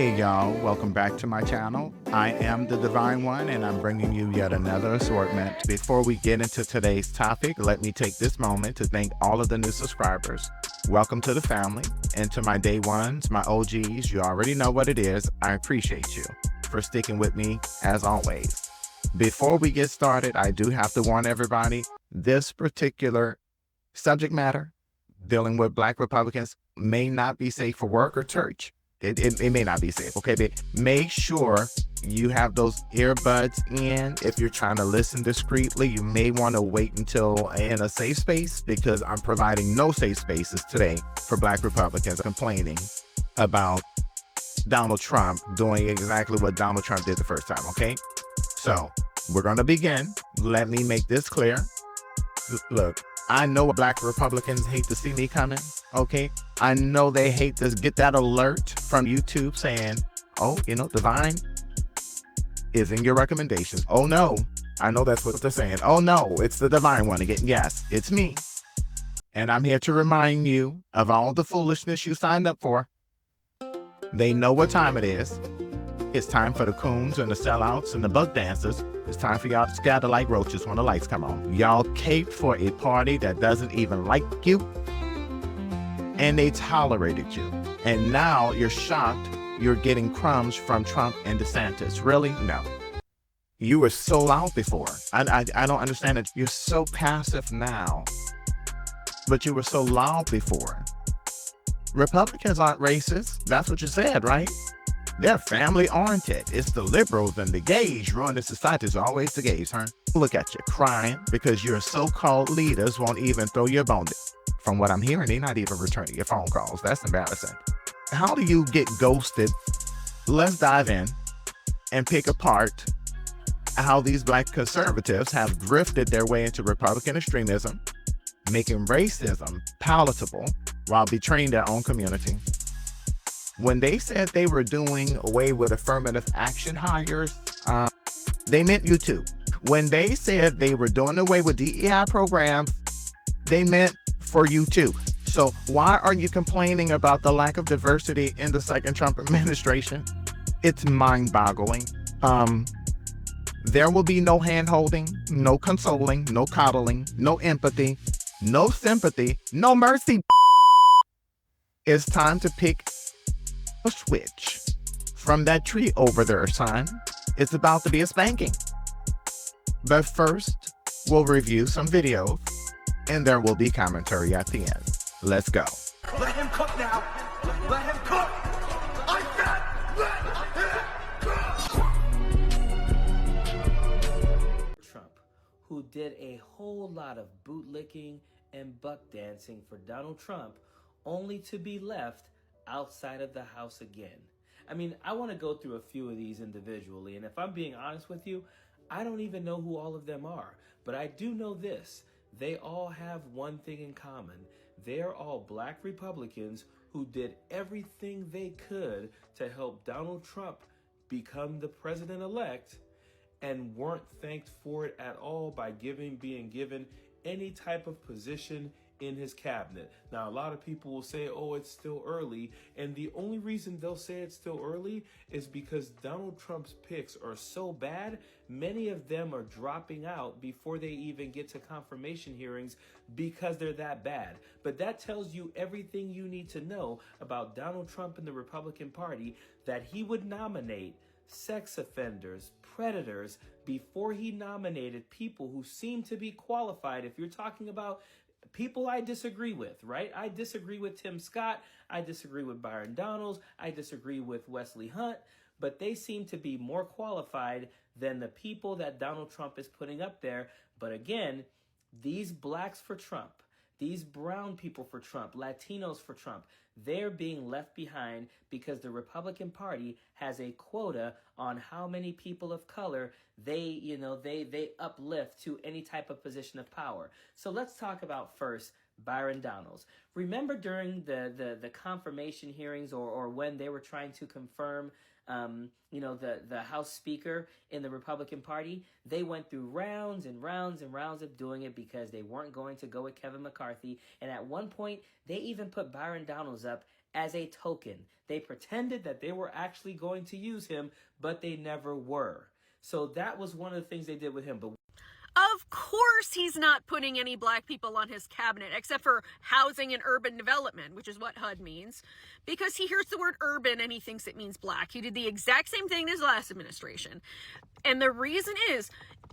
Hey y'all, welcome back to my channel. I am the Divine One and I'm bringing you yet another assortment. Before we get into today's topic, let me take this moment to thank all of the new subscribers. Welcome to the family, and to my day ones, my OGs, you already know what it is. I appreciate you for sticking with me as always. Before we get started, I do have to warn everybody, this particular subject matter dealing with Black Republicans may not be safe for work or church. It may not be safe, okay? But make sure you have those earbuds in. If you're trying to listen discreetly, you may want to wait until in a safe space, because I'm providing no safe spaces today for Black Republicans complaining about Donald Trump doing exactly what Donald Trump did the first time, okay? So we're going to begin. Let me make this clear. Look, I know Black Republicans hate to see me coming, okay? I know they hate to get that alert from YouTube saying, oh, Divine is in your recommendations. Oh no, I know that's what they're saying. Oh no, it's the Divine One again. Yes, it's me. And I'm here to remind you of all the foolishness you signed up for. They know what time it is. It's time for the coons and the sellouts and the bug dancers. It's time for y'all to scatter like roaches when the lights come on. Y'all caped for a party that doesn't even like you, and they tolerated you. And now you're shocked you're getting crumbs from Trump and DeSantis. Really? No. You were so loud before. I don't understand it. You're so passive now, but you were so loud before. Republicans aren't racist. That's what you said, right? They're family-oriented. It's the liberals and the gays ruining society. It's always the gays, huh? Look at you crying because your so-called leaders won't even throw you a bone. From what I'm hearing, they're not even returning your phone calls. That's embarrassing. How do you get ghosted? Let's dive in and pick apart how these Black conservatives have drifted their way into Republican extremism, making racism palatable while betraying their own community. When they said they were doing away with affirmative action hires, they meant you too. When they said they were doing away with DEI programs, they meant for you too. So why are you complaining about the lack of diversity in the second Trump administration? It's mind-boggling. There will be no hand-holding, no consoling, no coddling, no empathy, no sympathy, no mercy. It's time to pick a switch from that tree over there, son. It's about to be a spanking. But first, we'll review some videos, and there will be commentary at the end. Let's go. Let him cook now. Let him cook. I said let him cook. Trump, who did a whole lot of bootlicking and buck dancing for Donald Trump, only to be left outside of the house again. I mean, I want to go through a few of these individually, and if I'm being honest with you, I don't even know who all of them are, but I do know this. They all have one thing in common. They're all Black Republicans who did everything they could to help Donald Trump become the president-elect and weren't thanked for it at all by being given any type of position in his cabinet. Now, a lot of people will say, oh, it's still early. And the only reason they'll say it's still early is because Donald Trump's picks are so bad, many of them are dropping out before they even get to confirmation hearings because they're that bad. But that tells you everything you need to know about Donald Trump and the Republican Party, that he would nominate sex offenders, predators, before he nominated people who seem to be qualified. If you're talking about people I disagree with, right? I disagree with Tim Scott. I disagree with Byron Donalds. I disagree with Wesley Hunt, but they seem to be more qualified than the people that Donald Trump is putting up there. But again, these blacks for Trump, these brown people for Trump, Latinos for Trump, they're being left behind because the Republican Party has a quota on how many people of color they uplift to any type of position of power. So let's talk about first Byron Donalds. Remember during the confirmation hearings or when they were trying to confirm the House Speaker in the Republican Party, they went through rounds and rounds and rounds of doing it because they weren't going to go with Kevin McCarthy. And at one point, they even put Byron Donalds up as a token. They pretended that they were actually going to use him, but they never were. So that was one of the things they did with him. But of course he's not putting any black people on his cabinet, except for housing and urban development, which is what HUD means, because he hears the word urban and he thinks it means black. He did the exact same thing in his last administration. And the reason is,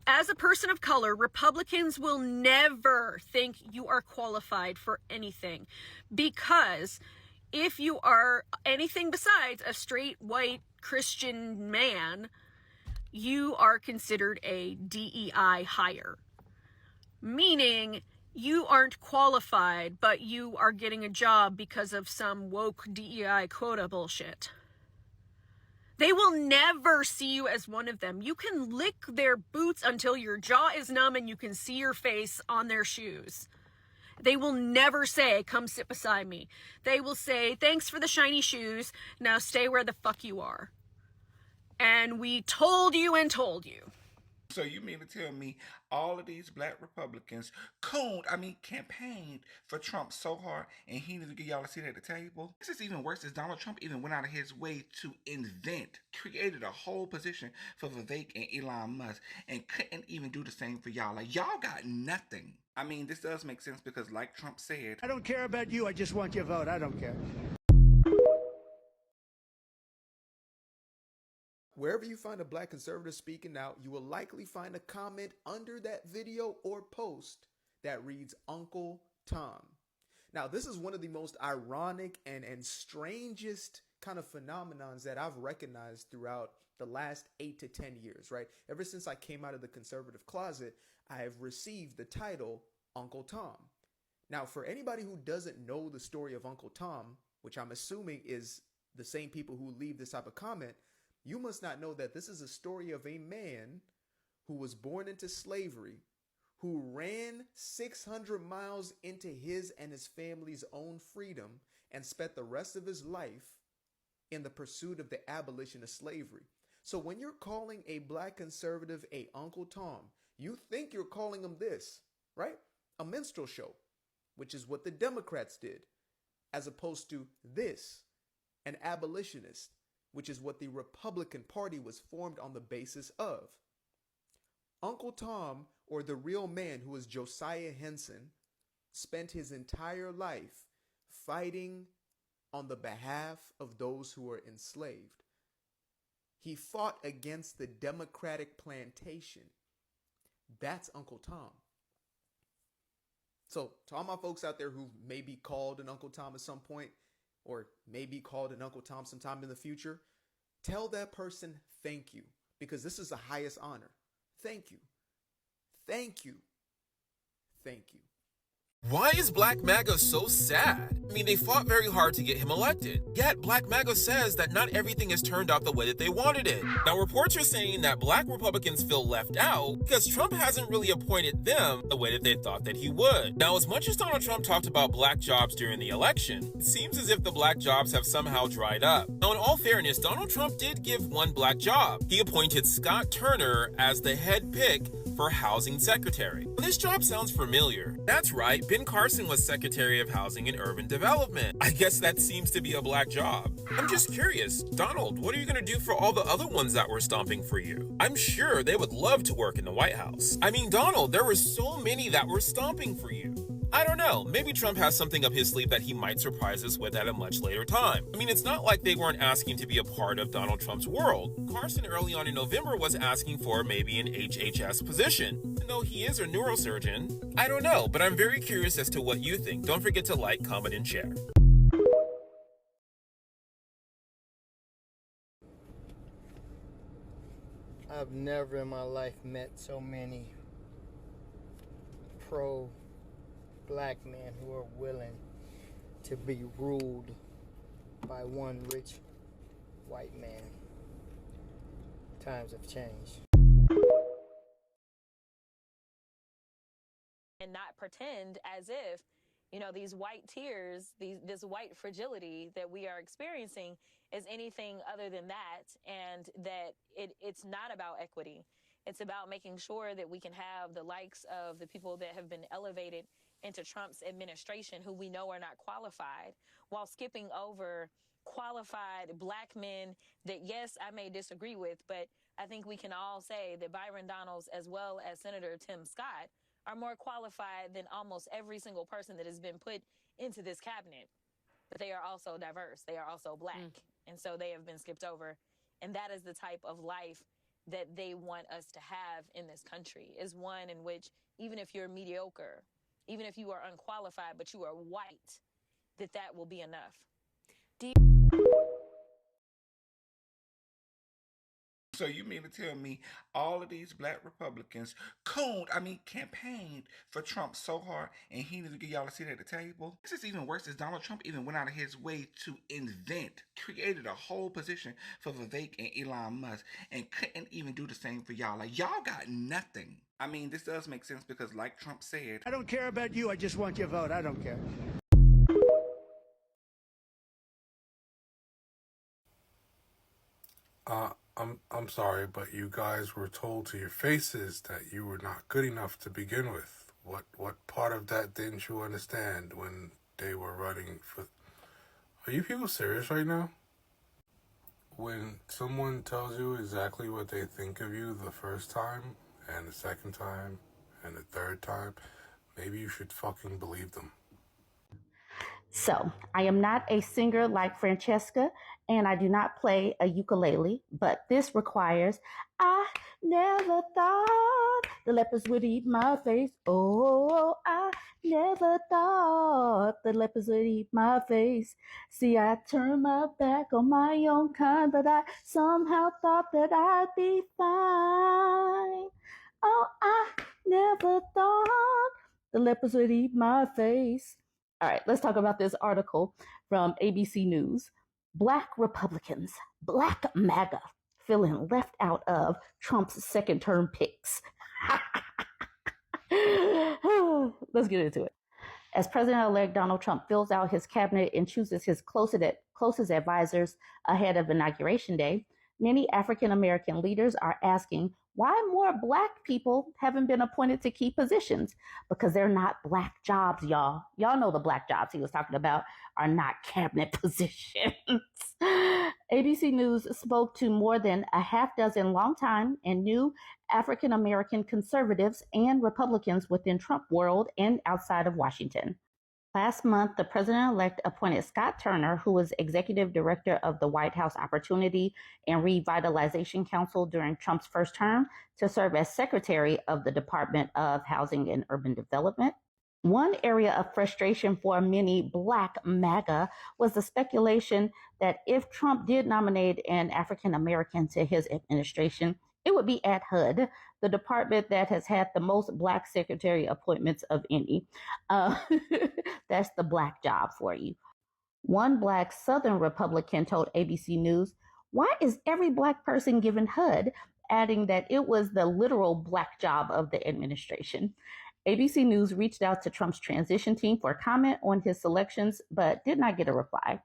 as a person of color, Republicans will never think you are qualified for anything, because if you are anything besides a straight white Christian man, you are considered a DEI hire, meaning you aren't qualified, but you are getting a job because of some woke DEI quota bullshit. They will never see you as one of them. You can lick their boots until your jaw is numb and you can see your face on their shoes. They will never say, come sit beside me. They will say, thanks for the shiny shoes, now stay where the fuck you are. And we told you and told you. So you mean to tell me all of these black Republicans campaigned for Trump so hard and he didn't get y'all a seat at the table? This is even worse, as Donald Trump even went out of his way to created a whole position for Vivek and Elon Musk and couldn't even do the same for y'all. Like, y'all got nothing. I mean, this does make sense because like Trump said, I don't care about you, I just want your vote. I don't care. Wherever you find a black conservative speaking out, you will likely find a comment under that video or post that reads Uncle Tom. Now, this is one of the most ironic and strangest kind of phenomenons that I've recognized throughout the last 8 to 10 years, right? Ever since I came out of the conservative closet, I have received the title Uncle Tom. Now, for anybody who doesn't know the story of Uncle Tom, which I'm assuming is the same people who leave this type of comment, you must not know that this is a story of a man who was born into slavery, who ran 600 miles into his and his family's own freedom and spent the rest of his life in the pursuit of the abolition of slavery. So when you're calling a black conservative a Uncle Tom, you think you're calling him this, right? A minstrel show, which is what the Democrats did, as opposed to this, an abolitionist, which is what the Republican Party was formed on the basis of. Uncle Tom, or the real man who is Josiah Henson, spent his entire life fighting on the behalf of those who were enslaved. He fought against the Democratic plantation. That's Uncle Tom. So to all my folks out there who may be called an Uncle Tom at some point, or may be called an Uncle Tom sometime in the future, tell that person thank you, because this is the highest honor. Thank you. Thank you. Thank you. Why is Black MAGA so sad? I mean, they fought very hard to get him elected. Yet, Black MAGA says that not everything has turned out the way that they wanted it. Now, reports are saying that Black Republicans feel left out because Trump hasn't really appointed them the way that they thought that he would. Now, as much as Donald Trump talked about black jobs during the election, it seems as if the black jobs have somehow dried up. Now, in all fairness, Donald Trump did give one black job. He appointed Scott Turner as the head pick for Housing Secretary. This job sounds familiar. That's right, Ben Carson was Secretary of Housing and Urban Development. I guess that seems to be a black job. I'm just curious, Donald, what are you going to do for all the other ones that were stomping for you? I'm sure they would love to work in the White House. I mean, Donald, there were so many that were stomping for you. I don't know, maybe Trump has something up his sleeve that he might surprise us with at a much later time. I mean, it's not like they weren't asking to be a part of Donald Trump's world. Carson early on in November was asking for maybe an HHS position. Even though he is a neurosurgeon, I don't know, but I'm very curious as to what you think. Don't forget to like, comment, and share. I've never in my life met so many pro-black men who are willing to be ruled by one rich white man. Times have changed. And not pretend as if, you know, these white tears, this white fragility that we are experiencing is anything other than that, and that it's not about equity. It's about making sure that we can have the likes of the people that have been elevated into Trump's administration who we know are not qualified, while skipping over qualified black men that, yes, I may disagree with, but I think we can all say that Byron Donalds as well as Senator Tim Scott are more qualified than almost every single person that has been put into this cabinet. But they are also diverse. They are also black. And so they have been skipped over. And that is the type of life that they want us to have in this country, is one in which even if you're mediocre, even if you are unqualified, but you are white, that will be enough. So you mean to tell me all of these black Republicans campaigned for Trump so hard, and he needed to get y'all a seat at the table? This is even worse, as Donald Trump even went out of his way to created a whole position for Vivek and Elon Musk, and couldn't even do the same for y'all. Like, y'all got nothing. I mean, this does make sense because, like Trump said, I don't care about you. I just want your vote. I don't care. I'm sorry, but you guys were told to your faces that you were not good enough to begin with. What part of that didn't you understand when they were running for... Are you people serious right now? When someone tells you exactly what they think of you the first time, and the second time, and the third time, maybe you should fucking believe them. So, I am not a singer like Francesca, and I do not play a ukulele, but this requires, I never thought the lepers would eat my face. Oh, I never thought the lepers would eat my face. See, I turned my back on my own kind, but I somehow thought that I'd be fine. Oh, I never thought the lepers would eat my face. All right, let's talk about this article from ABC News. Black Republicans, Black MAGA, feeling left out of Trump's second term picks. Let's get into it. As President-elect Donald Trump fills out his cabinet and chooses his closest advisors ahead of Inauguration Day, many African-American leaders are asking why more Black people haven't been appointed to key positions, because they're not Black jobs, y'all. Y'all know the Black jobs he was talking about are not cabinet positions. ABC News spoke to more than a half dozen longtime and new African-American conservatives and Republicans within Trump world and outside of Washington. Last month, the president-elect appointed Scott Turner, who was executive director of the White House Opportunity and Revitalization Council during Trump's first term, to serve as secretary of the Department of Housing and Urban Development. One area of frustration for many Black MAGA was the speculation that if Trump did nominate an African-American to his administration, it would be at HUD, the department that has had the most Black secretary appointments of any. That's the Black job for you. One Black Southern Republican told ABC News, "Why is every Black person given HUD?" adding that it was the literal Black job of the administration. ABC News reached out to Trump's transition team for comment on his selections, but did not get a reply.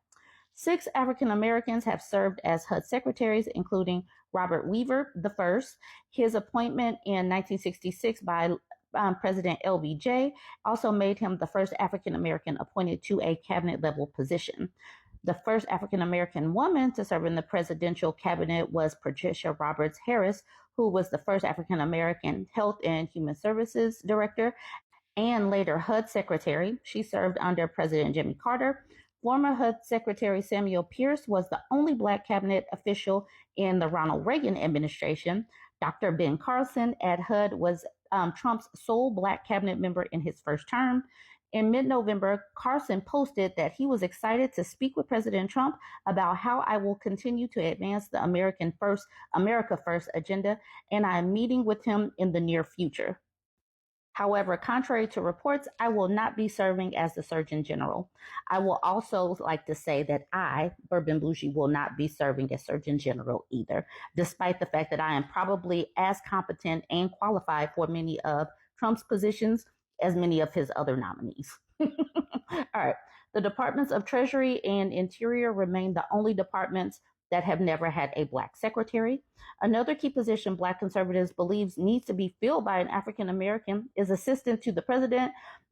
6 African Americans have served as HUD secretaries, including Robert Weaver I. His appointment in 1966 by President LBJ also made him the first African American appointed to a cabinet level position. The first African American woman to serve in the presidential cabinet was Patricia Roberts Harris, who was the first African American Health and Human Services Director and later HUD Secretary. She served under President Jimmy Carter. Former HUD Secretary Samuel Pierce was the only Black cabinet official in the Ronald Reagan administration. Dr. Ben Carson at HUD was Trump's sole Black cabinet member in his first term. In mid-November, Carson posted that he was excited to speak with President Trump about how I will continue to advance the America First agenda, and I am meeting with him in the near future. However, contrary to reports, I will not be serving as the Surgeon General. I will also like to say that I, Bourbon Bougie, will not be serving as Surgeon General either, despite the fact that I am probably as competent and qualified for many of Trump's positions as many of his other nominees. All right. The Departments of Treasury and Interior remain the only departments that have never had a Black secretary. Another key position Black conservatives believes needs to be filled by an African American is assistant to the president,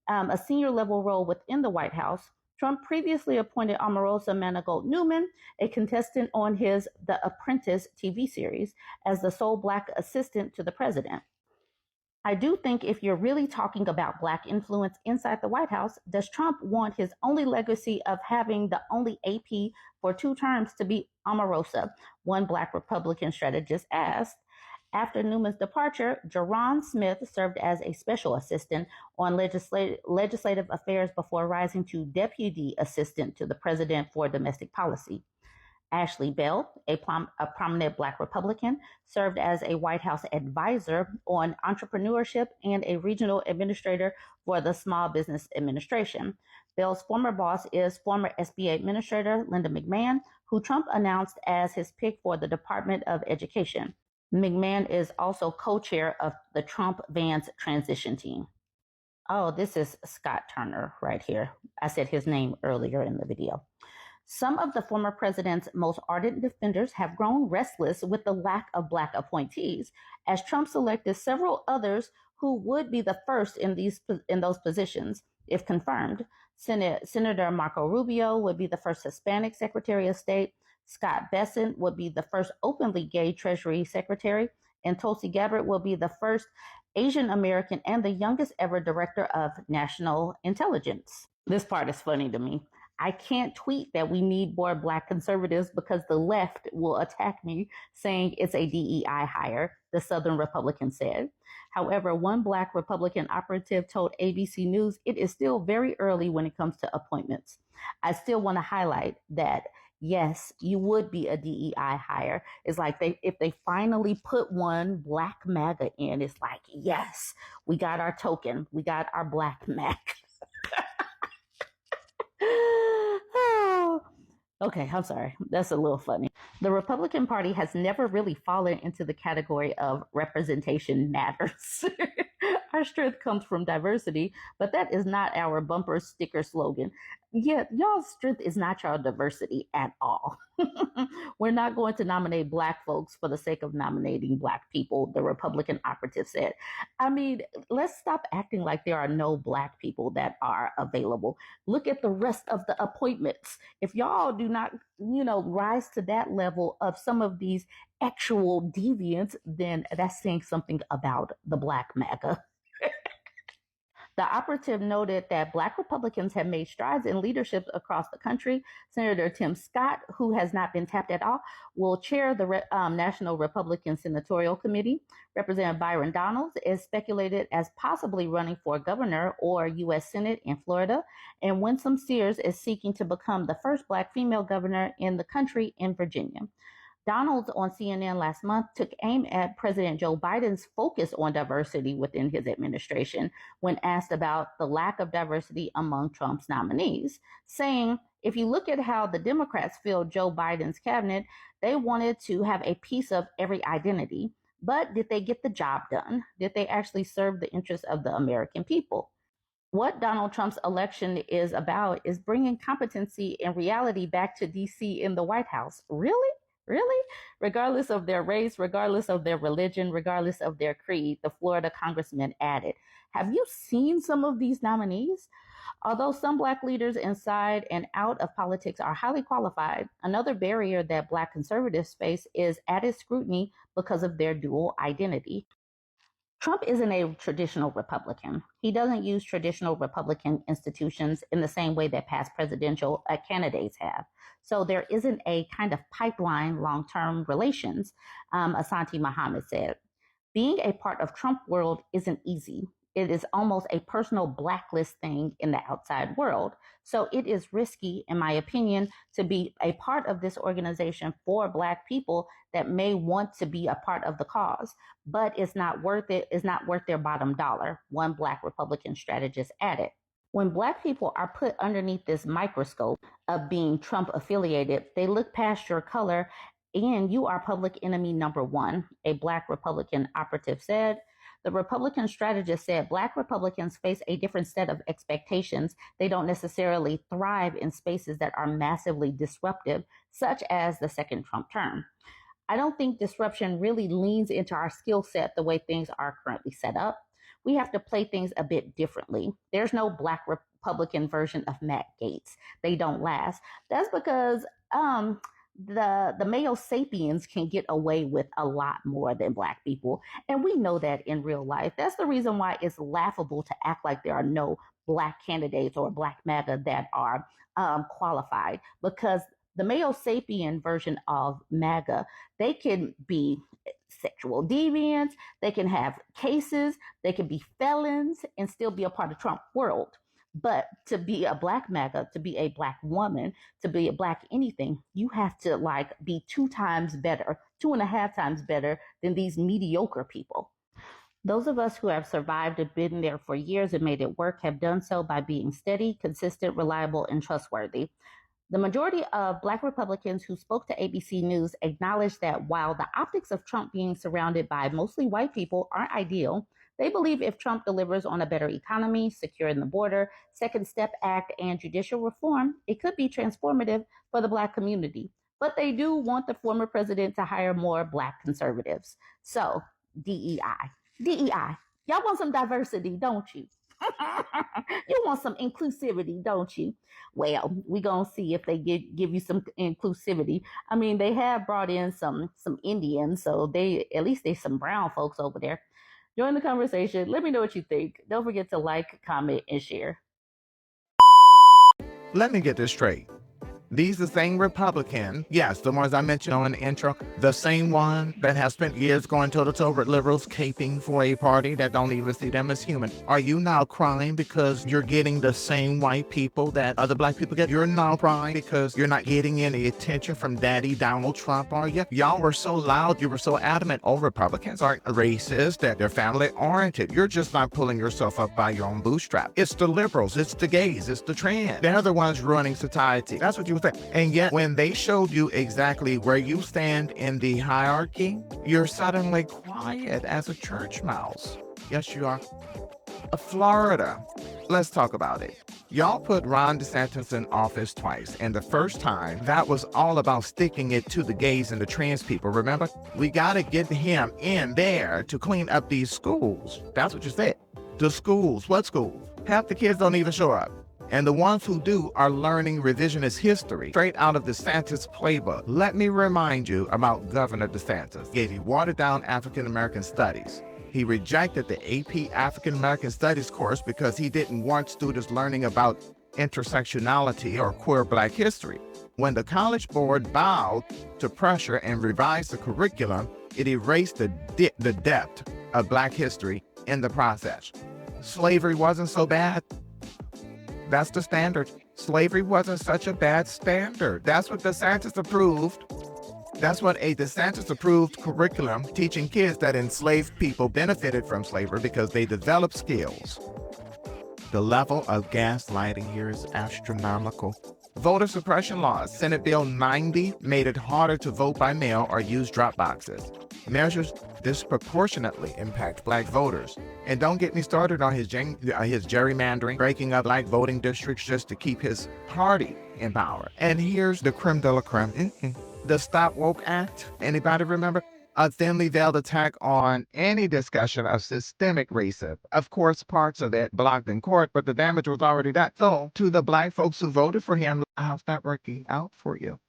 a senior level role within the White House. Trump previously appointed Omarosa Manigault Newman, a contestant on his The Apprentice TV series, as the sole Black assistant to the president. I do think if you're really talking about Black influence inside the White House, does Trump want his only legacy of having the only AP for 2 terms to be Omarosa? One Black Republican strategist asked. After Newman's departure, Jerron Smith served as a special assistant on legislative affairs before rising to deputy assistant to the president for domestic policy. Ashley Bell, a prominent Black Republican, served as a White House advisor on entrepreneurship and a regional administrator for the Small Business Administration. Bell's former boss is former SBA Administrator Linda McMahon, who Trump announced as his pick for the Department of Education. McMahon is also co-chair of the Trump-Vance transition team. Oh, this is Scott Turner right here. I said his name earlier in the video. Some of the former president's most ardent defenders have grown restless with the lack of Black appointees, as Trump selected several others who would be the first in those positions, if confirmed. Senator Marco Rubio would be the first Hispanic Secretary of State. Scott Bessent would be the first openly gay Treasury Secretary, and Tulsi Gabbard will be the first Asian American and the youngest ever Director of National Intelligence. This part is funny to me. I can't tweet that we need more Black conservatives because the left will attack me saying it's a DEI hire, the Southern Republican said. However, one Black Republican operative told ABC News it is still very early when it comes to appointments. I still want to highlight that yes, you would be a DEI hire. It's like if they finally put one Black MAGA in, it's like, yes, we got our token. We got our Black MAGA. Okay, I'm sorry. That's a little funny. The Republican Party has never really fallen into the category of representation matters. Our strength comes from diversity, but that is not our bumper sticker slogan. Yeah, y'all's strength is not your diversity at all. We're not going to nominate Black folks for the sake of nominating Black people, the Republican operative said. I mean, let's stop acting like there are no Black people that are available. Look at the rest of the appointments. If y'all do not, rise to that level of some of these actual deviants, then that's saying something about the Black MAGA. The operative noted that Black Republicans have made strides in leadership across the country. Senator Tim Scott, who has not been tapped at all, will chair the National Republican Senatorial Committee. Representative Byron Donalds is speculated as possibly running for governor or U.S. Senate in Florida. And Winsome Sears is seeking to become the first Black female governor in the country in Virginia. Donalds on CNN last month took aim at President Joe Biden's focus on diversity within his administration when asked about the lack of diversity among Trump's nominees, saying, if you look at how the Democrats filled Joe Biden's cabinet, they wanted to have a piece of every identity. But did they get the job done? Did they actually serve the interests of the American people? What Donald Trump's election is about is bringing competency and reality back to D.C. in the White House. Really? Really? Regardless of their race, regardless of their religion, regardless of their creed, the Florida congressman added. Have you seen some of these nominees? Although some Black leaders inside and out of politics are highly qualified, another barrier that Black conservatives face is added scrutiny because of their dual identity. Trump isn't a traditional Republican. He doesn't use traditional Republican institutions in the same way that past presidential candidates have. So there isn't a kind of pipeline long-term relations, Asante Muhammad said. Being a part of Trump world isn't easy. It is almost a personal blacklist thing in the outside world. So it is risky, in my opinion, to be a part of this organization for Black people that may want to be a part of the cause, but it's not worth it. It's not worth their bottom dollar, one Black Republican strategist added. When Black people are put underneath this microscope of being Trump affiliated, they look past your color and you are public enemy number one, a Black Republican operative said. The Republican strategist said Black Republicans face a different set of expectations. They don't necessarily thrive in spaces that are massively disruptive, such as the second Trump term. I don't think disruption really leans into our skill set the way things are currently set up. We have to play things a bit differently. There's no Black Republican version of Matt Gaetz. They don't last. That's because the male sapiens can get away with a lot more than Black people, and we know that in real life. That's the reason why it's laughable to act like there are no Black candidates or Black MAGA that are qualified, because the male sapien version of MAGA, they can be sexual deviants, they can have cases, they can be felons and still be a part of Trump world. But to be a Black MAGA, to be a Black woman, to be a Black anything, you have to be 2 times better, 2.5 times better than these mediocre people. Those of us who have survived and been there for years and made it work have done so by being steady, consistent, reliable, and trustworthy. The majority of Black Republicans who spoke to ABC News acknowledged that while the optics of Trump being surrounded by mostly white people aren't ideal, they believe if Trump delivers on a better economy, securing the border, Second Step Act, and judicial reform, it could be transformative for the Black community. But they do want the former president to hire more Black conservatives. So, DEI. DEI. Y'all want some diversity, don't you? You want some inclusivity, don't you? Well, we're going to see if they give you some inclusivity. I mean, they have brought in some Indians, so at least there's some brown folks over there. Join the conversation. Let me know what you think. Don't forget to like, comment, and share. Let me get this straight. These the same Republican, yes, the ones I mentioned on the intro, the same one that has spent years going toe-to-toe with liberals caping for a party that don't even see them as human. Are you now crying because you're getting the same white people that other Black people get? You're now crying because you're not getting any attention from Daddy Donald Trump, are you? Y'all were so loud, you were so adamant. Oh, Republicans aren't racist, that they're family-oriented. You're just not pulling yourself up by your own bootstrap. It's the liberals, it's the gays, it's the trans. They're the ones running society. That's what you would say. And yet, when they showed you exactly where you stand in the hierarchy, you're suddenly quiet as a church mouse. Yes, you are. Florida. Let's talk about it. Y'all put Ron DeSantis in office twice, and the first time, that was all about sticking it to the gays and the trans people. Remember? We gotta get him in there to clean up these schools. That's what you said. The schools. What schools? Half the kids don't even show up. And the ones who do are learning revisionist history straight out of DeSantis' playbook. Let me remind you about Governor DeSantis. He watered down African American studies. He rejected the AP African American Studies course because he didn't want students learning about intersectionality or queer Black history. When the College Board bowed to pressure and revised the curriculum, it erased the depth of Black history in the process. Slavery wasn't so bad. That's the standard. Slavery wasn't such a bad standard. That's what DeSantis approved. That's what a DeSantis-approved curriculum teaching kids that enslaved people benefited from slavery because they developed skills. The level of gaslighting here is astronomical. Voter suppression laws. Senate Bill 90 made it harder to vote by mail or use drop boxes. Measures disproportionately impact Black voters. And don't get me started on his gerrymandering, breaking up Black voting districts just to keep his party in power. And here's the creme de la creme. The Stop Woke Act. Anybody remember? A thinly veiled attack on any discussion of systemic racism. Of course, parts of it blocked in court, but the damage was already done. So, to the Black folks who voted for him, how's that working out for you?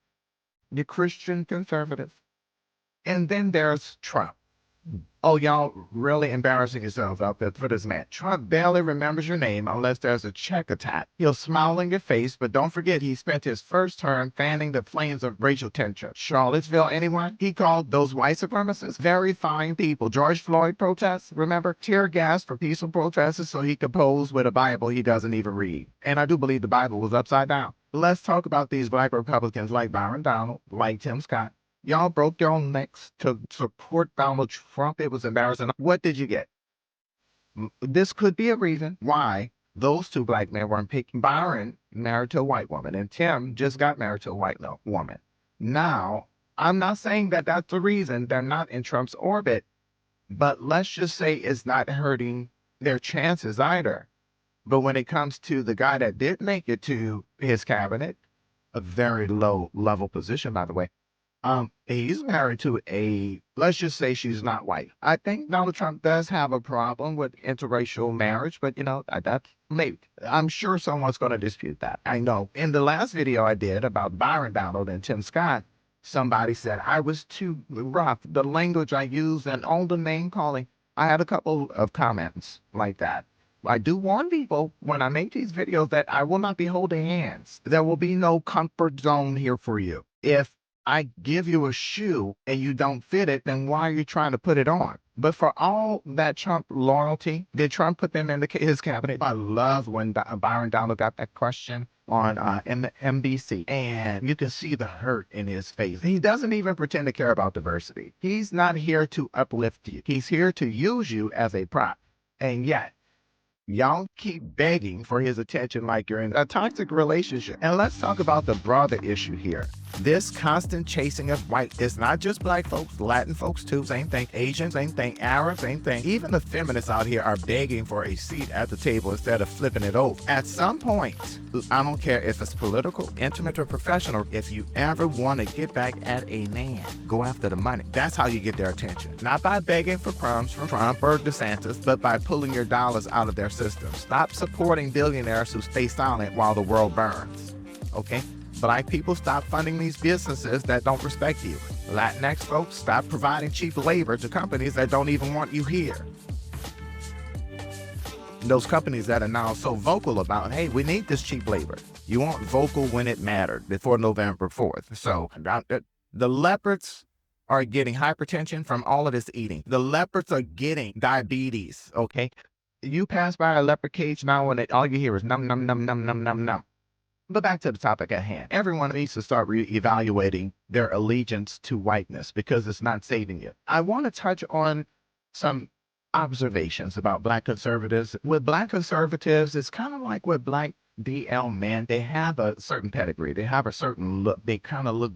You Christian conservatives. And then there's Trump. Oh, y'all really embarrassing yourselves out there for this man. Trump barely remembers your name unless there's a check attack. He'll smile in your face, but don't forget he spent his first term fanning the flames of racial tension. Charlottesville, anyone? He called those white supremacists very fine people. George Floyd protests, remember? Tear gas for peaceful protesters so he could pose with a Bible he doesn't even read. And I do believe the Bible was upside down. Let's talk about these Black Republicans like Byron Donald, like Tim Scott. Y'all broke your own necks to support Donald Trump. It was embarrassing. What did you get? This could be a reason why those two Black men weren't picking. Byron married to a white woman, and Tim just got married to a white woman. Now, I'm not saying that that's the reason they're not in Trump's orbit. but let's just say it's not hurting their chances either. But when it comes to the guy that did make it to his cabinet, a very low level position, by the way, he's married to let's just say she's not white. I think Donald Trump does have a problem with interracial marriage, but that's maybe. I'm sure someone's going to dispute that. I know. In the last video I did about Byron Donald and Tim Scott, somebody said I was too rough. The language I used and all the name calling. I had a couple of comments like that. I do warn people when I make these videos that I will not be holding hands. There will be no comfort zone here for you. If I give you a shoe and you don't fit it, then why are you trying to put it on? But for all that Trump loyalty, did Trump put them in his cabinet? I love when Byron Donald got that question on NBC, and you can see the hurt in his face. He doesn't even pretend to care about diversity. He's not here to uplift you. He's here to use you as a prop. And yet, y'all keep begging for his attention like you're in a toxic relationship. And let's talk about the broader issue here. This constant chasing of white is not just black folks, Latin folks too, same thing, Asians, same thing, Arabs, same thing. Even the feminists out here are begging for a seat at the table instead of flipping it over. At some point, I don't care if it's political, intimate, or professional, if you ever want to get back at a man, go after the money. That's how you get their attention. Not by begging for crumbs from Trump or DeSantis, but by pulling your dollars out of their system. Stop supporting billionaires who stay silent while the world burns. Okay? Black people, stop funding these businesses that don't respect you. Latinx folks, stop providing cheap labor to companies that don't even want you here. Those companies that are now so vocal about, hey, we need this cheap labor. You weren't vocal when it mattered before November 4th. So the leopards are getting hypertension from all of this eating. The leopards are getting diabetes, okay? You pass by a leopard cage now and all you hear is num, num, num, num, num, num, num. But back to the topic at hand. Everyone needs to start reevaluating their allegiance to whiteness because it's not saving you. I want to touch on some observations about black conservatives. With black conservatives, it's kind of like with black DL men. They have a certain pedigree. They have a certain look. They kind of look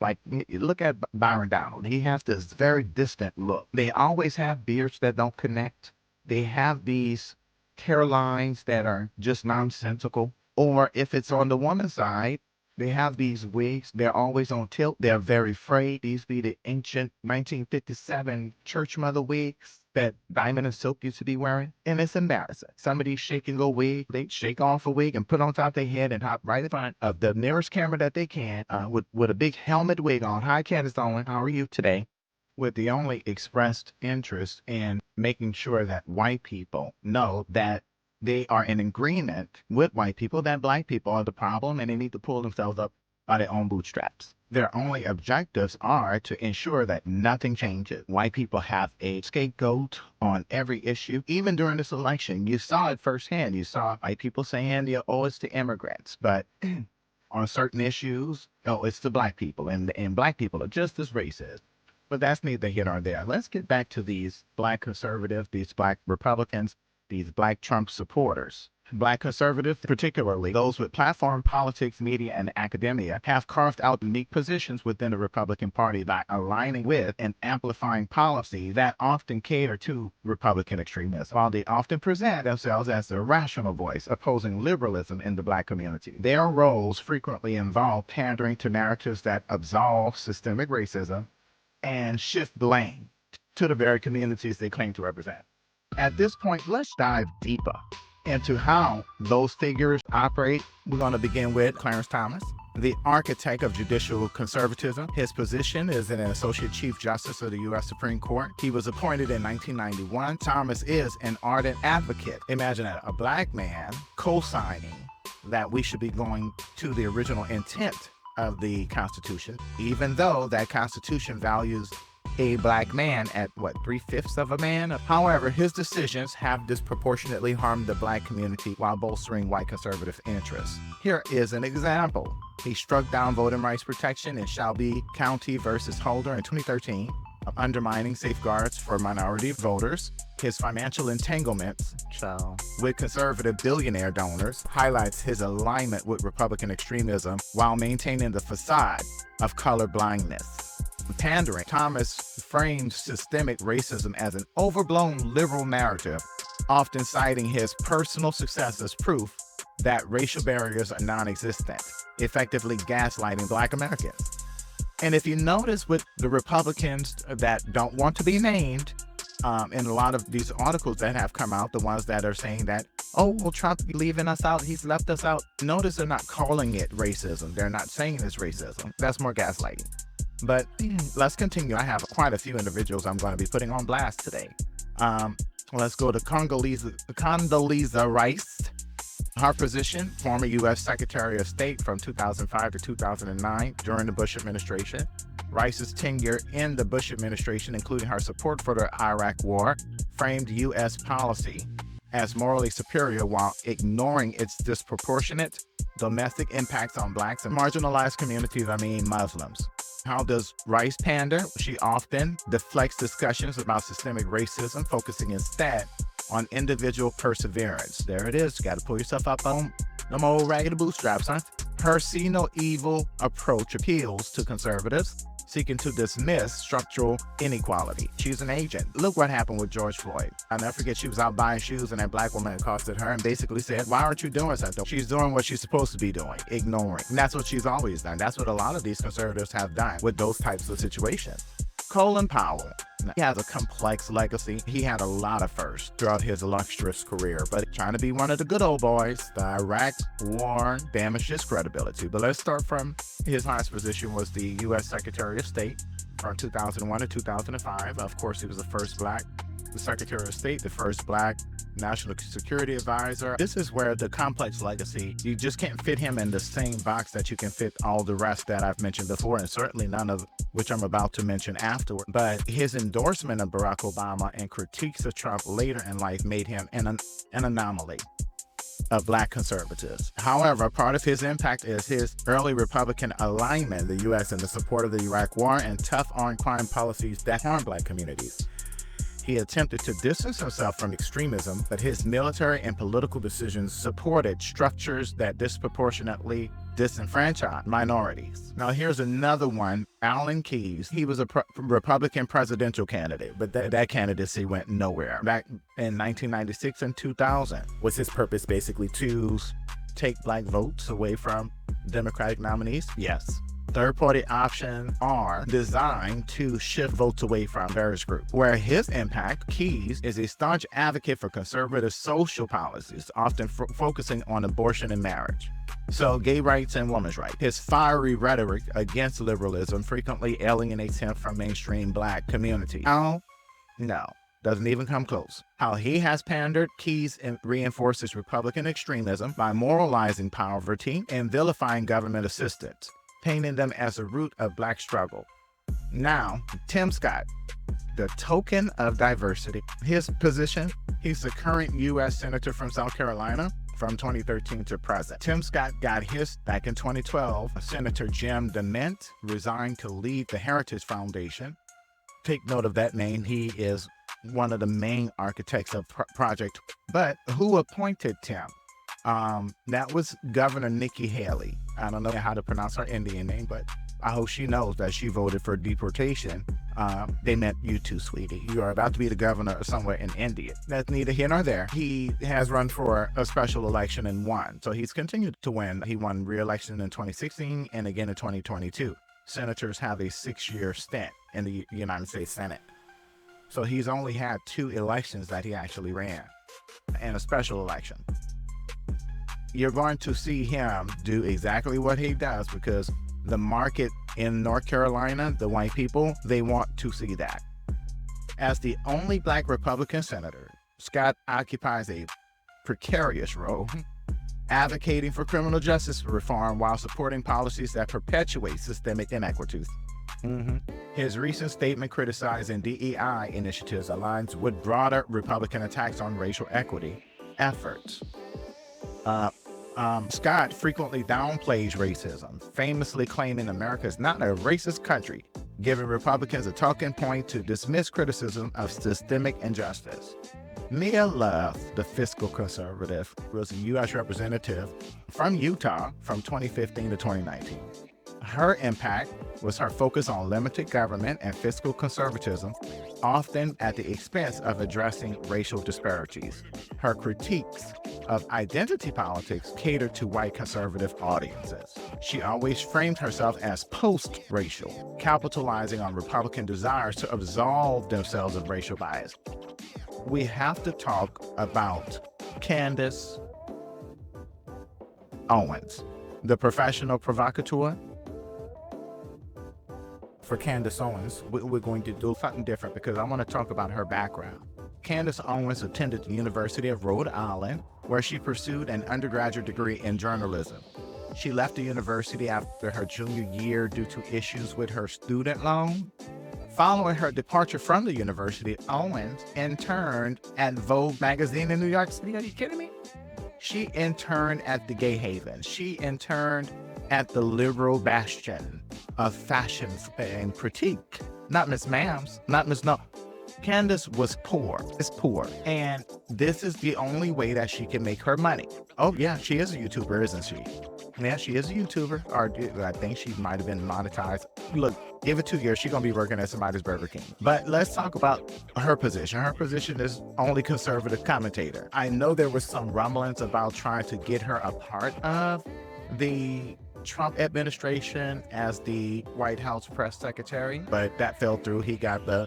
like, look at Byron Donald. He has this very distant look. They always have beards that don't connect. They have these hairlines that are just nonsensical. Or if it's on the woman's side, they have these wigs. They're always on tilt. They're very frayed. These be the ancient 1957 church mother wigs that Diamond and Silk used to be wearing. And it's embarrassing. Some of these shaking a wig, they shake off a wig and put on top of their head and hop right in front of the nearest camera that they can with a big helmet wig on. Hi, Candace Owens. How are you today? With the only expressed interest in making sure that white people know that they are in agreement with white people that black people are the problem and they need to pull themselves up by their own bootstraps. Their only objectives are to ensure that nothing changes. White people have a scapegoat on every issue. Even during this election, you saw it firsthand. You saw white people saying, it's to immigrants. But on certain issues, it's the black people. And black people are just as racist. But that's neither here nor there. Let's get back to these black conservatives, these black Republicans, these black Trump supporters. Black conservatives, particularly those with platform politics, media, and academia, have carved out unique positions within the Republican Party by aligning with and amplifying policies that often cater to Republican extremism. While they often present themselves as the rational voice opposing liberalism in the black community, their roles frequently involve pandering to narratives that absolve systemic racism and shift blame to the very communities they claim to represent. At this point, let's dive deeper into how those figures operate. We're going to begin with Clarence Thomas, the architect of judicial conservatism. His position is an Associate Chief Justice of the U.S. Supreme Court. He was appointed in 1991. Thomas is an ardent advocate. Imagine that, a black man co-signing that we should be going to the original intent of the Constitution, even though that Constitution values a black man at 3/5 of a man. However, his decisions have disproportionately harmed the black community while bolstering white conservative interests. Here is an example. He struck down voting rights protection in Shelby County versus Holder in 2013, undermining safeguards for minority voters. His financial entanglements with conservative billionaire donors highlights his alignment with Republican extremism while maintaining the facade of color blindness. Pandering. Thomas frames systemic racism as an overblown liberal narrative, often citing his personal success as proof that racial barriers are non-existent, effectively gaslighting Black Americans. And if you notice with the Republicans that don't want to be named, in a lot of these articles that have come out, the ones that are saying that, oh, well, Trump's leaving us out, he's left us out. Notice they're not calling it racism. They're not saying it's racism. That's more gaslighting. But let's continue. I have quite a few individuals I'm going to be putting on blast today. Let's go to Condoleezza Rice. Her position, former U.S. Secretary of State from 2005 to 2009 during the Bush administration. Rice's tenure in the Bush administration, including her support for the Iraq War, framed U.S. policy as morally superior while ignoring its disproportionate domestic impacts on Blacks and marginalized communities, Muslims. How does Rice pander? She often deflects discussions about systemic racism, focusing instead on individual perseverance. There it is. Got to pull yourself up on them old raggedy bootstraps, huh? Her see no evil approach appeals to conservatives seeking to dismiss structural inequality. She's an agent. Look what happened with George Floyd. I'll never forget, she was out buying shoes and that Black woman accosted her and basically said, why aren't you doing something? She's doing what she's supposed to be doing, ignoring. And that's what she's always done. That's what a lot of these conservatives have done with those types of situations. Colin Powell. He has a complex legacy. He had a lot of firsts throughout his illustrious career, but trying to be one of the good old boys, the Iraq War damaged his credibility. But let's start from his highest position was the U.S. Secretary of State from 2001 to 2005. Of course, he was the first Black Secretary of State, the first Black National Security Advisor. This is where the complex legacy, you just can't fit him in the same box that you can fit all the rest that I've mentioned before, and certainly none of which I'm about to mention afterward. But his endorsement of Barack Obama and critiques of Trump later in life made him an anomaly of Black conservatives. However, part of his impact is his early Republican alignment in the U.S. in the support of the Iraq War and tough on crime policies that harm Black communities. He attempted to distance himself from extremism, but his military and political decisions supported structures that disproportionately disenfranchise minorities. Now here's another one, Alan Keyes. He was a Republican presidential candidate, but that candidacy went nowhere. Back in 1996 and 2000 was his purpose basically to take Black votes away from Democratic nominees? Yes. Third-party options are designed to shift votes away from various groups. Where his impact, Keyes, is a staunch advocate for conservative social policies, often focusing on abortion and marriage. So gay rights and women's rights. His fiery rhetoric against liberalism frequently alienates him from mainstream Black community. How? No. Doesn't even come close. How he has pandered, Keyes reinforces Republican extremism by moralizing poverty and vilifying government assistance, painting them as a root of Black struggle. Now, Tim Scott, the token of diversity. His position, he's the current U.S. Senator from South Carolina from 2013 to present. Tim Scott got his back in 2012. Senator Jim DeMint resigned to lead the Heritage Foundation. Take note of that name. He is one of the main architects of Project. But who appointed Tim? That was Governor Nikki Haley. I don't know how to pronounce her Indian name, but I hope she knows that she voted for deportation. They meant you too, sweetie. You are about to be the governor somewhere in India. That's neither here nor there. He has run for a special election and won. So he's continued to win. He won re-election in 2016 and again in 2022. Senators have a 6-year stint in the United States Senate. So he's only had 2 elections that he actually ran and a special election. You're going to see him do exactly what he does because the market in North Carolina, the white people, they want to see that. As the only Black Republican senator, Scott occupies a precarious role, advocating for criminal justice reform while supporting policies that perpetuate systemic inequities. His recent statement criticizing DEI initiatives aligns with broader Republican attacks on racial equity efforts. Scott frequently downplays racism, famously claiming America is not a racist country, giving Republicans a talking point to dismiss criticism of systemic injustice. Mia Love, the fiscal conservative, was a U.S. representative from Utah from 2015 to 2019. Her impact was her focus on limited government and fiscal conservatism, often at the expense of addressing racial disparities. Her critiques of identity politics catered to white conservative audiences. She always framed herself as post-racial, capitalizing on Republican desires to absolve themselves of racial bias. We have to talk about Candace Owens, the professional provocateur. For Candace Owens, we're going to do something different because I want to talk about her background. Candace Owens attended the University of Rhode Island, where she pursued an undergraduate degree in journalism. She left the university after her junior year due to issues with her student loan. Following her departure from the university, Owens interned at Vogue magazine in New York City. Are you kidding me? She interned at the Gay Haven. She interned at the liberal bastion of fashion and critique. Not Miss Ma'ams, not Miss No. Candace was poor. It's poor. And this is the only way that she can make her money. Oh yeah, she is a YouTuber, isn't she? Yeah, she is a YouTuber. Or I think she might have been monetized. Look, give it 2 years, she's gonna be working at somebody's Burger King. But let's talk about her position. Her position is only conservative commentator. I know there was some rumblings about trying to get her a part of the Trump administration as the White House press secretary, but that fell through. He got the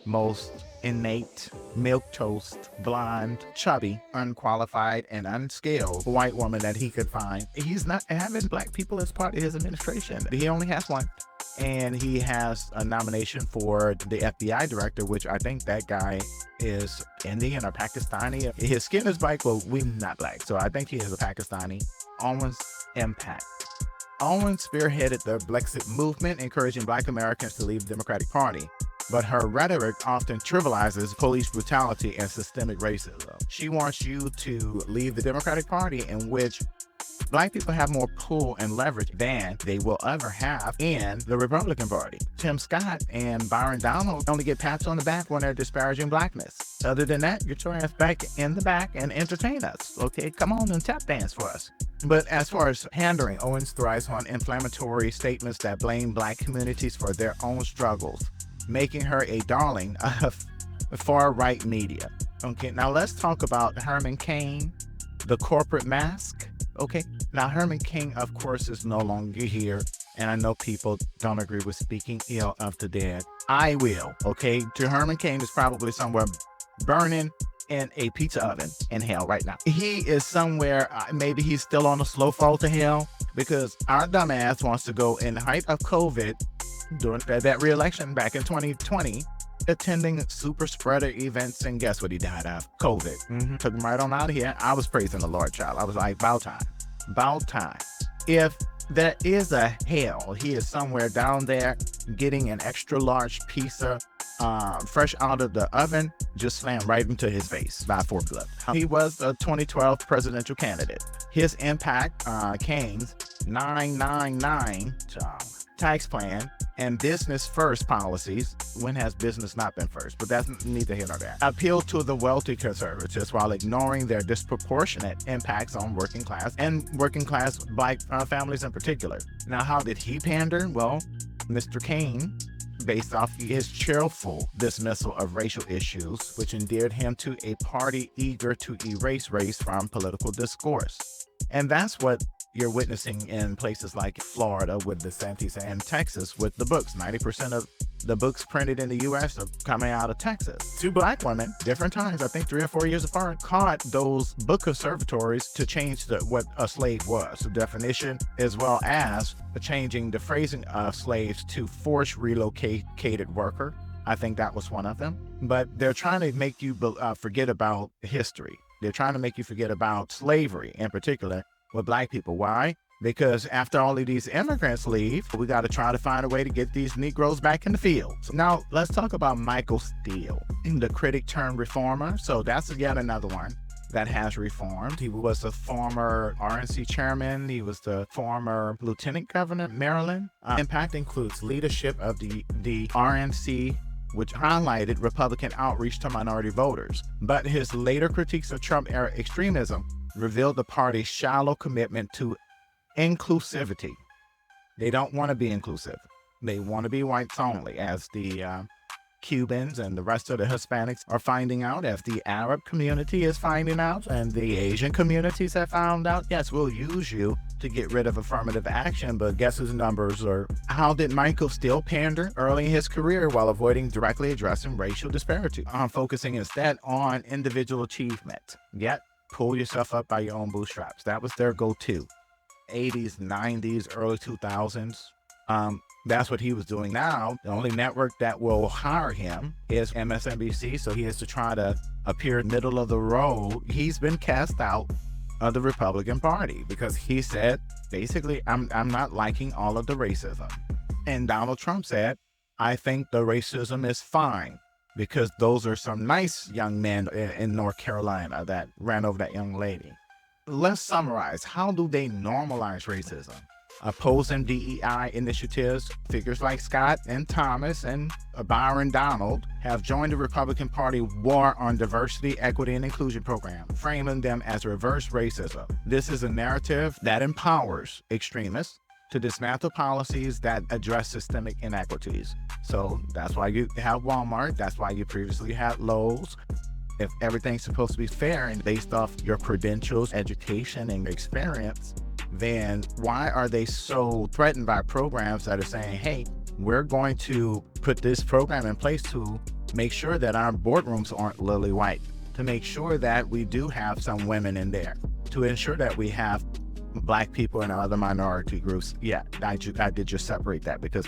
most innate, milquetoast, blonde, chubby, unqualified, and unskilled white woman that he could find. He's not having black people as part of his administration. He only has one. And he has a nomination for the FBI director, which I think that guy is Indian or Pakistani. His skin is black, but we're not black. So I think he is a Pakistani. Owens' impact. Owens spearheaded the Brexit movement, encouraging black Americans to leave the Democratic Party. But her rhetoric often trivializes police brutality and systemic racism. She wants you to leave the Democratic Party, in which black people have more pull and leverage than they will ever have in the Republican Party. Tim Scott and Byron Donald only get pats on the back when they're disparaging blackness. Other than that, you're throwing us back in the back and entertain us. Okay, come on and tap dance for us. But as far as pandering, Owens thrives on inflammatory statements that blame black communities for their own struggles, making her a darling of far-right media. Okay, now let's talk about Herman Cain, the corporate mask. Okay, now Herman Cain, of course, is no longer here, and I know people don't agree with speaking ill of the dead. I will, okay? To Herman Cain is probably somewhere burning in a pizza oven in hell right now. He is somewhere, maybe he's still on a slow fall to hell, because our dumbass wants to go in the height of COVID during that re-election back in 2020, attending super spreader events, and guess what he died of? COVID. Took him right on out of here. I was praising the Lord, child. I was like, about time. About time. If there is a hell, he is somewhere down there getting an extra large pizza fresh out of the oven, just slammed right into his face by a forklift. He was a 2012 presidential candidate. His impact, Cain's 999 tax plan and business first policies. When has business not been first? But that's neither here nor there. Appeal to the wealthy conservatives while ignoring their disproportionate impacts on working class and working class black families in particular. Now, how did he pander? Well, Mr. Cain, based off his cheerful dismissal of racial issues, which endeared him to a party eager to erase race from political discourse. And that's what you're witnessing in places like Florida with DeSantis and Texas with the books. 90% of the books printed in the U.S. are coming out of Texas. Two black women, different times, I think 3 or 4 years apart, caught those book conservatories to change what a slave was, the definition, as well as changing the phrasing of slaves to forced relocated worker. I think that was one of them. But they're trying to make you forget about history. They're trying to make you forget about slavery in particular with black people. Why? Because after all of these immigrants leave, we got to try to find a way to get these Negroes back in the field. So now let's talk about Michael Steele, the critic turned reformer. So that's yet another one that has reformed. He was a former RNC chairman. He was the former lieutenant governor of Maryland. Impact includes leadership of the RNC, which highlighted Republican outreach to minority voters. But his later critiques of Trump-era extremism revealed the party's shallow commitment to inclusivity. They don't want to be inclusive. They want to be whites only, as the Cubans and the rest of the Hispanics are finding out, as the Arab community is finding out, and the Asian communities have found out. Yes, we'll use you to get rid of affirmative action, but guess whose numbers are? How did Michael still pander early in his career while avoiding directly addressing racial disparity? Focusing instead on individual achievement. Yet, pull yourself up by your own bootstraps. That was their go-to. 80s, 90s, early 2000s. That's what he was doing. Now, the only network that will hire him is MSNBC, so he has to try to appear middle of the road. He's been cast out of the Republican Party because he said, basically, I'm not liking all of the racism. And Donald Trump said, I think the racism is fine because those are some nice young men in North Carolina that ran over that young lady. Let's summarize. How do they normalize racism? Opposing DEI initiatives, figures like Scott and Thomas and Byron Donald have joined the Republican Party war on diversity, equity, and inclusion program, framing them as reverse racism. This is a narrative that empowers extremists to dismantle policies that address systemic inequities. So that's why you have Walmart. That's why you previously had Lowe's. If everything's supposed to be fair and based off your credentials, education, and experience, then why are they so threatened by programs that are saying, hey, we're going to put this program in place to make sure that our boardrooms aren't lily white, to make sure that we do have some women in there, to ensure that we have Black people and other minority groups. Yeah, I did just separate that because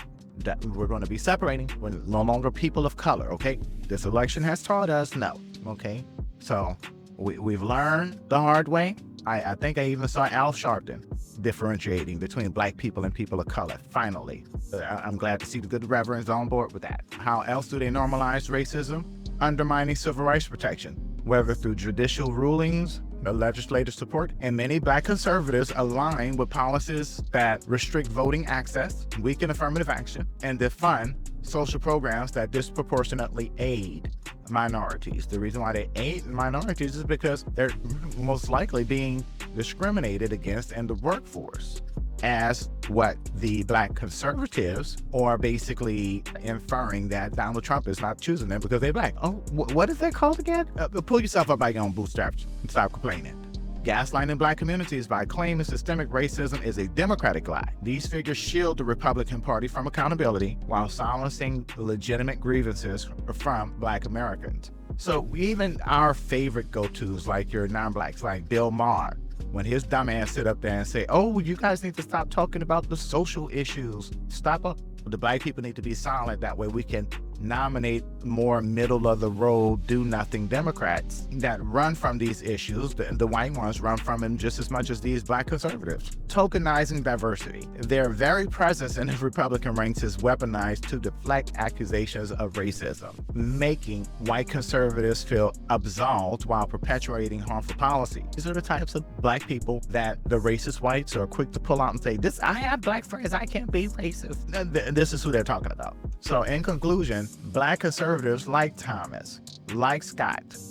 we're going to be separating. We're no longer people of color, okay? This election has taught us no, okay? So we've learned the hard way. I think I even saw Al Sharpton differentiating between Black people and people of color, finally. I'm glad to see the good reverends on board with that. How else do they normalize racism? Undermining civil rights protection, whether through judicial rulings, legislative support, and many Black conservatives align with policies that restrict voting access, weaken affirmative action, and defund social programs that disproportionately aid minorities. The reason why they aid minorities is because they're most likely being discriminated against in the workforce, as what the Black conservatives are basically inferring that Donald Trump is not choosing them because they're Black. Oh, what is that called again? Pull yourself up by your own bootstraps and stop complaining. Gaslighting Black communities by claiming systemic racism is a Democratic lie. These figures shield the Republican Party from accountability while silencing legitimate grievances from Black Americans. So even our favorite go-tos, like your non-Blacks, like Bill Maher, when his dumb ass sit up there and say, oh, you guys need to stop talking about the social issues. Stop up. The Black people need to be silent. That way we can nominate more middle-of-the-road, do-nothing Democrats that run from these issues. The white ones run from them just as much as these Black conservatives. Tokenizing diversity. Their very presence in the Republican ranks is weaponized to deflect accusations of racism, making white conservatives feel absolved while perpetuating harmful policy. These are the types of Black people that the racist whites are quick to pull out and say, I have Black friends, I can't be racist. This is who they're talking about. So in conclusion, Black conservatives like Thomas, like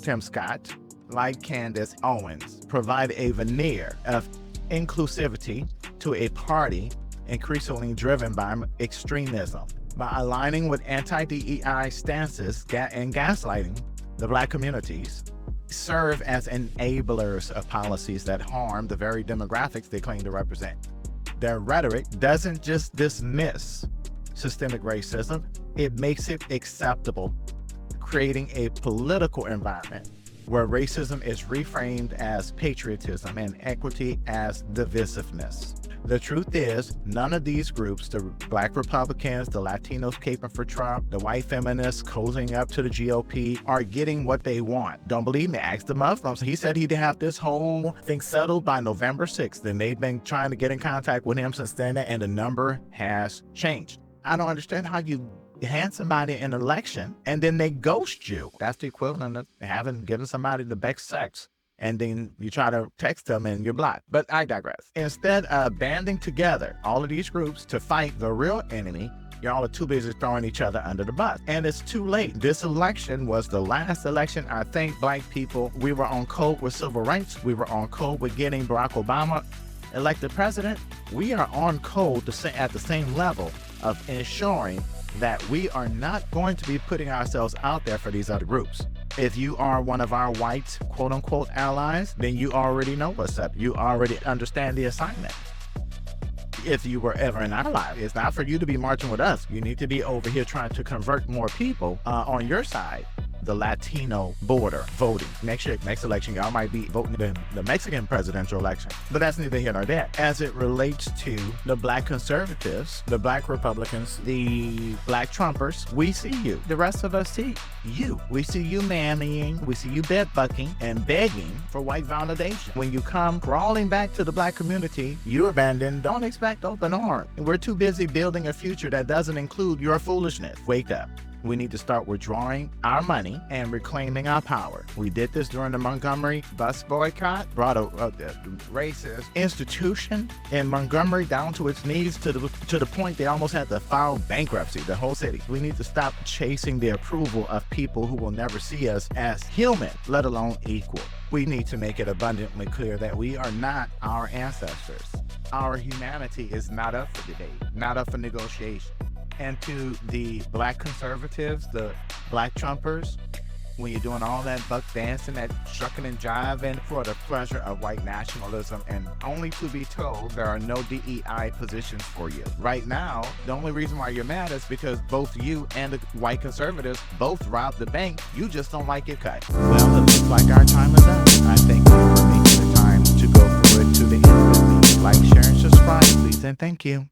Tim Scott, like Candace Owens, provide a veneer of inclusivity to a party increasingly driven by extremism. By aligning with anti-DEI stances and gaslighting the Black communities, serve as enablers of policies that harm the very demographics they claim to represent. Their rhetoric doesn't just dismiss systemic racism, it makes it acceptable, creating a political environment where racism is reframed as patriotism and equity as divisiveness. The truth is, none of these groups, the Black Republicans, the Latinos caping for Trump, the white feminists cozying up to the GOP, are getting what they want. Don't believe me? Ask the Muslims. He said he'd have this whole thing settled by November 6th, and they've been trying to get in contact with him since then, and the number has changed. I don't understand how you hand somebody an election and then they ghost you. That's the equivalent of given somebody the best sex and then you try to text them and you're blocked. But I digress. Instead of banding together all of these groups to fight the real enemy, y'all are too busy throwing each other under the bus. And it's too late. This election was the last election I think Black people, we were on code with civil rights. We were on code with getting Barack Obama elected president, we are on code at the same level of ensuring that we are not going to be putting ourselves out there for these other groups. If you are one of our white quote-unquote allies, then you already know what's up. You already understand the assignment. If you were ever an ally, it's not for you to be marching with us. You need to be over here trying to convert more people on your side. The Latino border voting. Next election, y'all might be voting in the Mexican presidential election. But that's neither here nor there. As it relates to the black conservatives, the black Republicans, the black Trumpers, we see you. The rest of us see you. We see you mammying, we see you bed-bucking and begging for white validation. When you come crawling back to the black community, you abandon. Don't expect open arms. We're too busy building a future that doesn't include your foolishness. Wake up. We need to start withdrawing our money and reclaiming our power. We did this during the Montgomery bus boycott, brought a racist institution in Montgomery down to its knees to the point they almost had to file bankruptcy, the whole city. We need to stop chasing the approval of people who will never see us as human, let alone equal. We need to make it abundantly clear that we are not our ancestors. Our humanity is not up for debate, not up for negotiation. And to the black conservatives, the black Trumpers, when you're doing all that buck dancing, that shucking and jiving for the pleasure of white nationalism, and only to be told there are no DEI positions for you. Right now, the only reason why you're mad is because both you and the white conservatives both robbed the bank. You just don't like it cut. Well, it looks like our time is up. I thank you for making the time to go through it to the end with me. Like, share, and subscribe, please, and thank you.